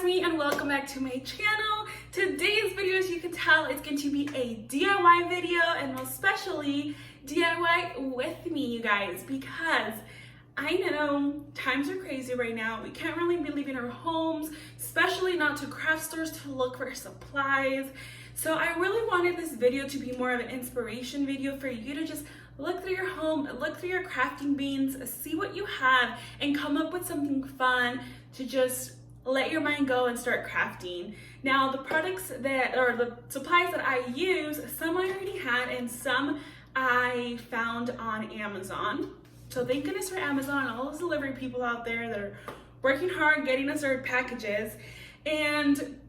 it's me and welcome back to my channel. Today's video, as you can tell, is going to be a DIY video, and most especially DIY with me, you guys, because I know times are crazy right now. We can't really be leaving our homes, especially not to craft stores to look for supplies. So I really wanted this video to be more of an inspiration video for you to just look through your home, look through your crafting beans, see what you have, and come up with something fun to just let your mind go and start crafting. Now, the products that, or the supplies that I use, some I already had and some I found on Amazon. So thank goodness for Amazon and all those delivery people out there that are working hard getting us our packages. And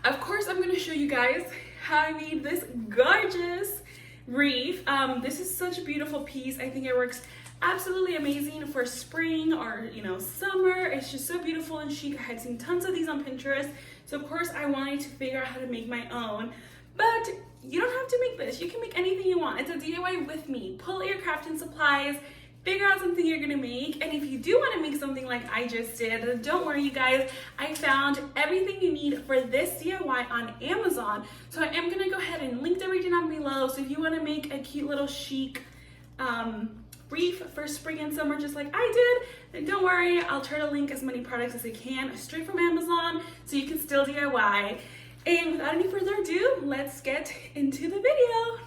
of course, I'm going to show you guys how I made this gorgeous wreath. This is such a beautiful piece. I think it works absolutely amazing for spring or, you know, summer. It's just so beautiful and chic. I had seen tons of these on Pinterest, so of course I wanted to figure out how to make my own. But you don't have to make this. You can make anything you want. It's a DIY with me. Pull out your crafting supplies, figure out something you're gonna make, and if you do want to make something like I just did, don't worry, you guys. I found everything you need for this DIY on Amazon. So I am gonna go ahead and link everything down below. So if you want to make a cute little chic wreath for spring and summer just like I did, then don't worry, I'll try to link as many products as I can straight from Amazon so you can still DIY. And without any further ado, let's get into the video.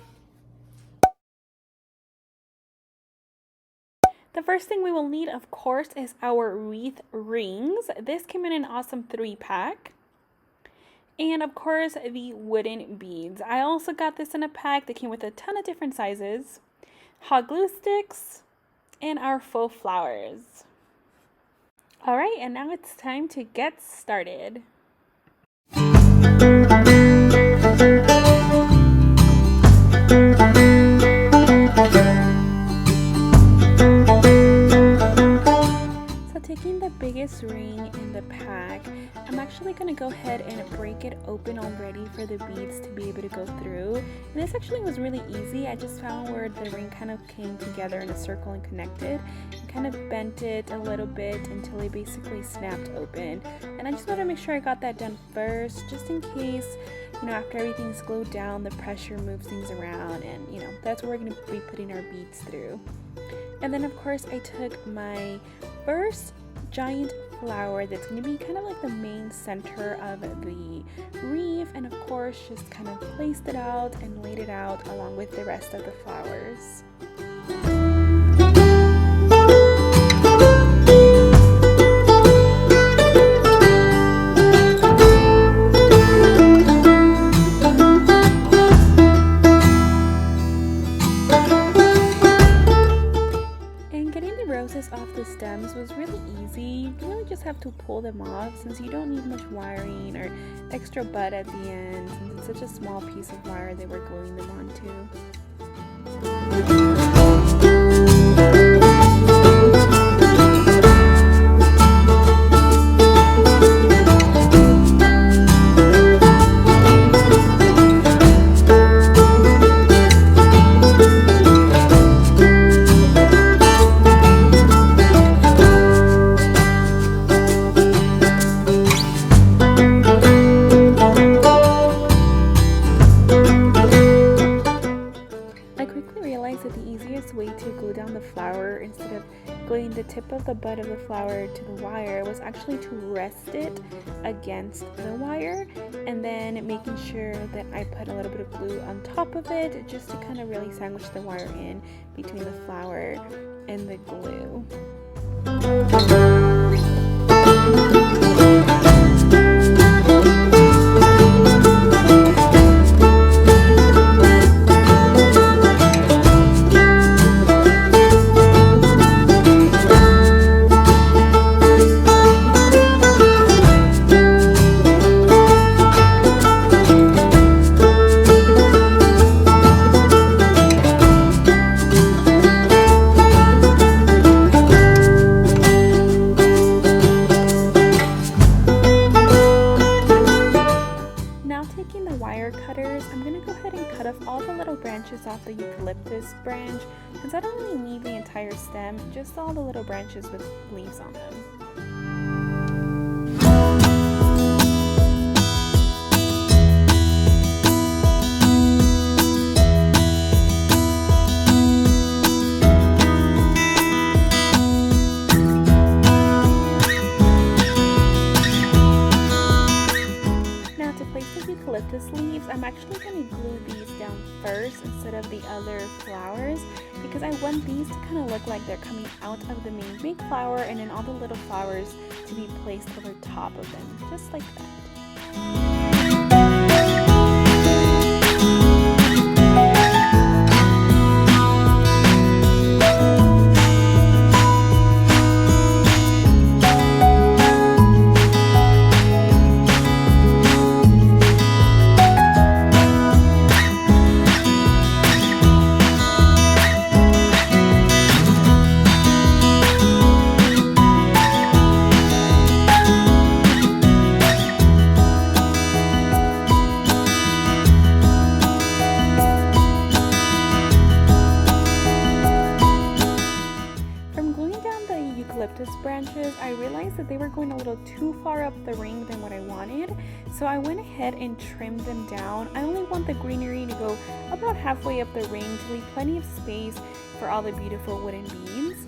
The first thing we will need, of course, is our wreath rings. This came in an awesome 3-pack. And of course, the wooden beads. I also got this in a pack that came with a ton of different sizes. Hot glue sticks, and our faux flowers. All right, and now it's time to get started. Taking the biggest ring in the pack, I'm actually going to go ahead and break it open already for the beads to be able to go through. And this actually was really easy. I just found where the ring kind of came together in a circle and connected, and kind of bent it a little bit until it basically snapped open. And I just want to make sure I got that done first, just in case, you know, after everything's glued down, the pressure moves things around, and you know, that's where we're going to be putting our beads through. And then of course I took my first giant flower that's going to be kind of like the main center of the wreath, and of course just kind of placed it out and laid it out along with the rest of the flowers. Off the stems was really easy. You really just have to pull them off, since you don't need much wiring or extra bud at the end, since it's such a small piece of wire that we're gluing them onto. The tip of the bud of the flower to the wire was actually to rest it against the wire, and then making sure that I put a little bit of glue on top of it just to kind of really sandwich the wire in between the flower and the glue. Off the eucalyptus branch, since I don't really need the entire stem, just all the little branches with leaves on them. eucalyptus leaves, I'm actually going to glue these down first instead of the other flowers, because I want these to kind of look like they're coming out of the main big flower, and then all the little flowers to be placed over top of them, just like that. Eucalyptus branches, I realized that they were going a little too far up the ring than what I wanted, so I went ahead and trimmed them down. I only want the greenery to go about halfway up the ring to leave plenty of space for all the beautiful wooden beads.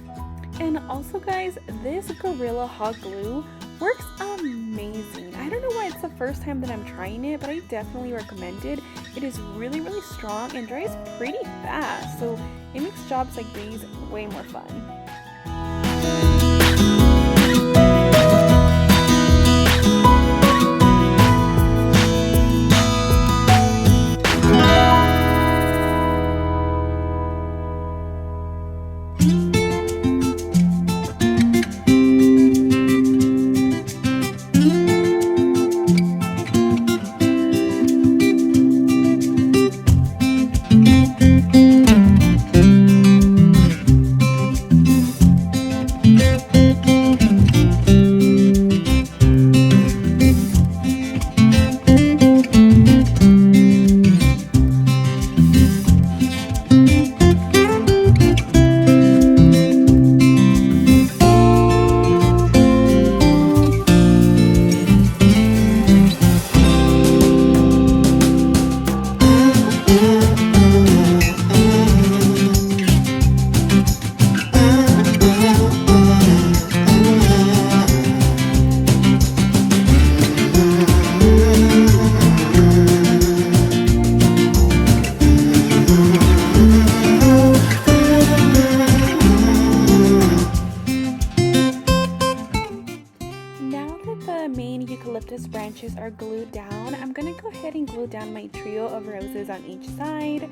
And also guys, this Gorilla Hot Glue works amazing. I don't know why it's the first time that I'm trying it, but I definitely recommend it. It is really strong and dries pretty fast, so it makes jobs like these way more fun. Eucalyptus branches are glued down, I'm gonna go ahead and glue down my trio of roses on each side.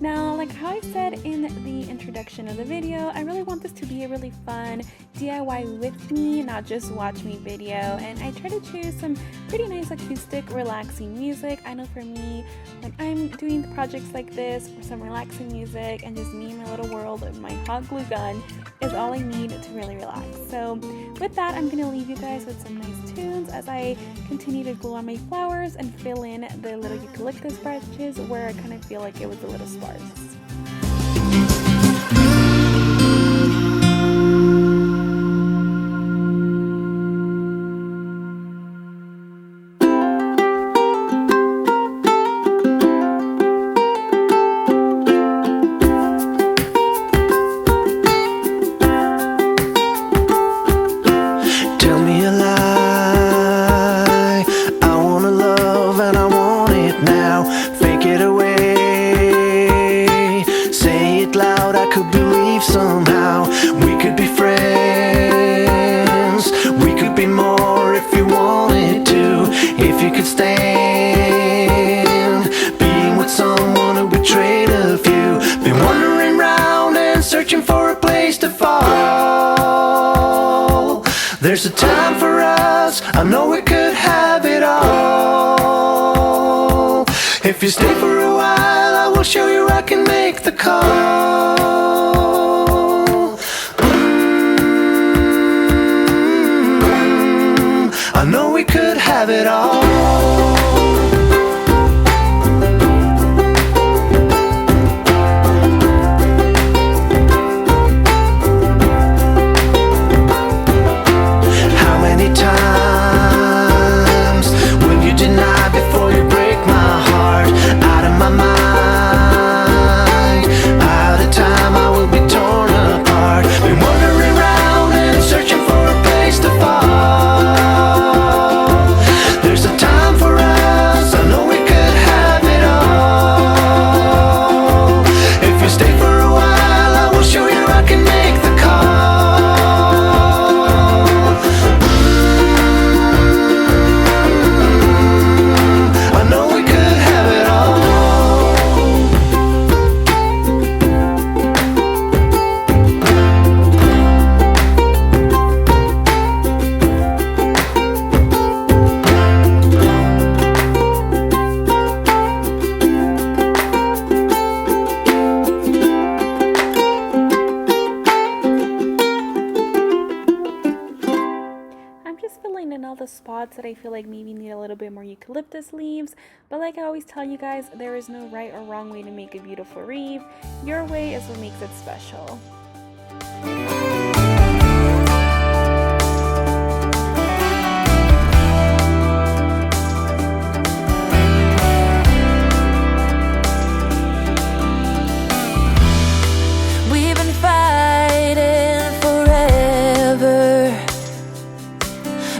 Now, like how I said in the introduction of the video, I really want this to be a really fun DIY with me, not just watch me video, and I try to choose some pretty nice acoustic relaxing music. I know for me, when I'm doing projects like this, or some relaxing music and just me and my little world of my hot glue gun is all I need to really relax. So with that, I'm gonna leave you guys with some nice tunes as I continue to glue on my flowers and fill in the little eucalyptus branches where I kind of feel like it was a little sparse. Somehow we could be friends, we could be more if you wanted to, if you could stand being with someone who betrayed a few. Been wandering round and searching for a place to fall. There's a time for us, I know we could have it all. If you stay for a while, I will show you I can make the call. I know we could have it all. How many times will you deny before you break my heart? Out of my mind, out of time, I will be torn apart. Been wandering around and searching for a place to fall. There's a time for us, spots that I feel like maybe need a little bit more eucalyptus leaves. But like I always tell you guys, there is no right or wrong way to make a beautiful wreath. Your way is what makes it special.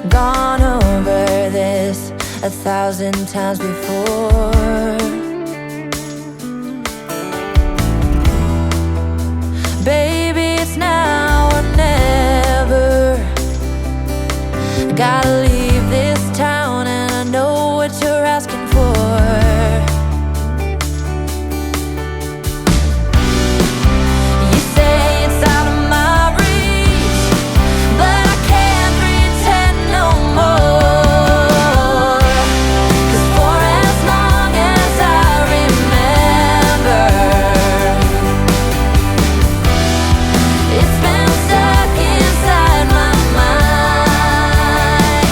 Gone over this 1,000 times before. Baby, it's now or never. Gotta leave this town and I know what you're asking for. You say it's out of my reach, but I can't pretend no more. 'Cause for as long as I remember, it's been stuck inside my mind.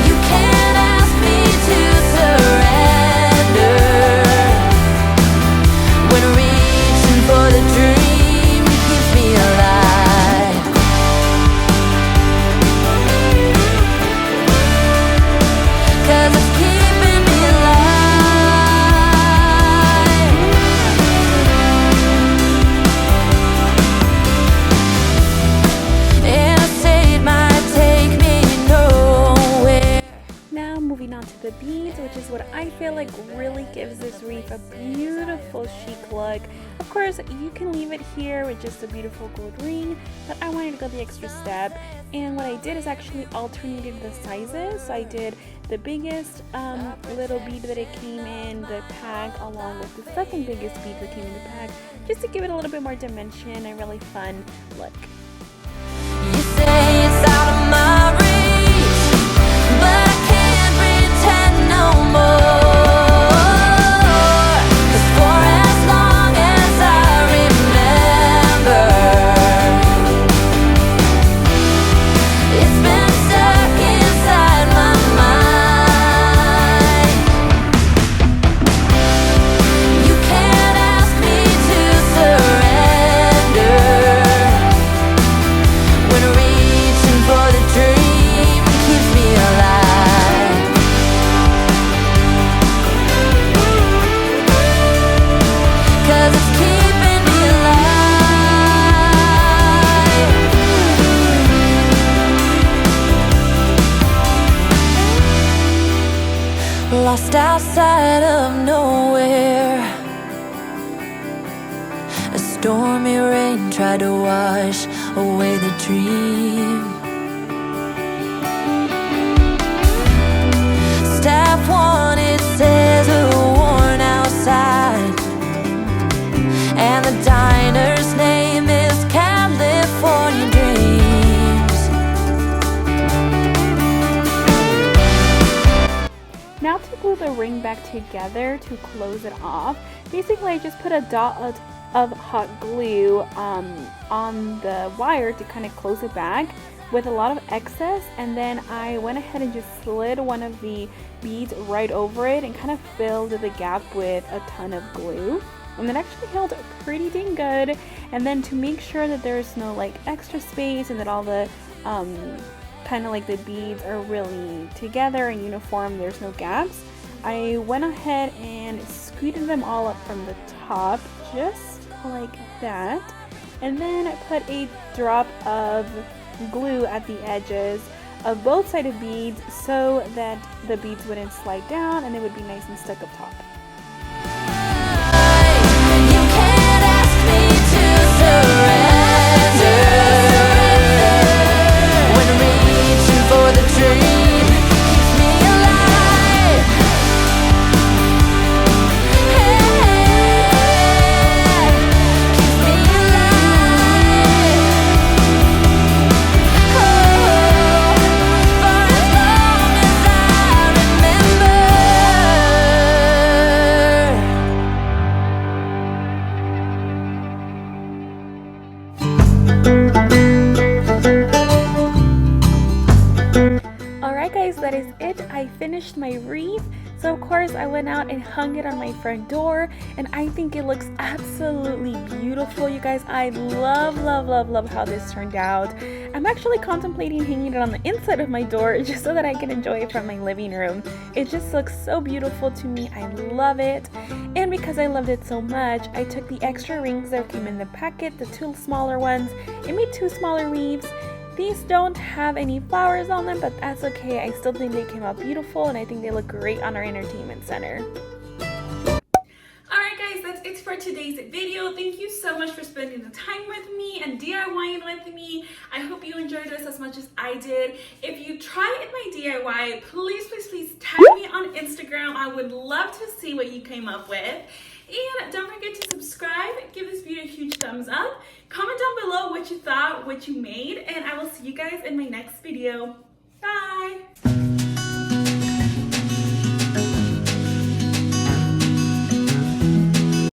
You can't ask me to surrender when reaching for the dream keeps me alive. 'Cause it's keeping me alive. And I say it might take me nowhere. Now moving on to the beads, which is what I feel like really gives this wreath a beautiful chic look. Of course, you can leave it here with just a beautiful gold ring, but I wanted to go the extra step, and what I did is actually alternated the sizes. So I did the biggest little bead that it came in the pack along with the second biggest bead that came in the pack, just to give it a little bit more dimension and really fun look. You say it's out of my reach, but I can't pretend no more. 'Cause for as long as I remember, it's been stuck inside my mind. You can't ask me to surrender when reaching for the dream keeps me alive. 'Cause it's keeping me alive. Lost outside of nowhere, a stormy rain tried to wash away the dream. Staff wanted says we're worn outside, and the diner's name is California Dreams. Now to glue the ring back together to close it off, basically I just put a dot of hot glue on the wire to kind of close it back with a lot of excess, and then I went ahead and just slid one of the beads right over it and kind of filled the gap with a ton of glue, and it actually held pretty dang good. And then to make sure that there's no like extra space and that all the kind of like the beads are really together and uniform, there's no gaps, I went ahead and squeezed them all up from the top just like that, and then I put a drop of glue at the edges of both sided beads so that the beads wouldn't slide down and they would be nice and stuck up top. You can't ask me to surrender when reaching for the dream keeps me alive. Keeps me alive. For as long as I remember. Alright guys, that is it. I finished my wreath. So of course I went out and hung it on my front door, and I think it looks absolutely beautiful, you guys. I love how this turned out. I'm actually contemplating hanging it on the inside of my door just so that I can enjoy it from my living room. It just looks so beautiful to me. I love it. And because I loved it so much, I took the extra rings that came in the packet, the 2 smaller ones, and made 2 smaller wreaths. These don't have any flowers on them, but that's okay. I still think they came out beautiful, and I think they look great on our entertainment center. Alright guys, that's it for today's video. Thank you so much for spending the time with me and DIYing with me. I hope you enjoyed this as much as I did. If you try my DIY, please tag me on Instagram. I would love to see what you came up with. And don't forget to subscribe, give this video a huge thumbs up, comment down below what you thought, what you made, and I will see you guys in my next video.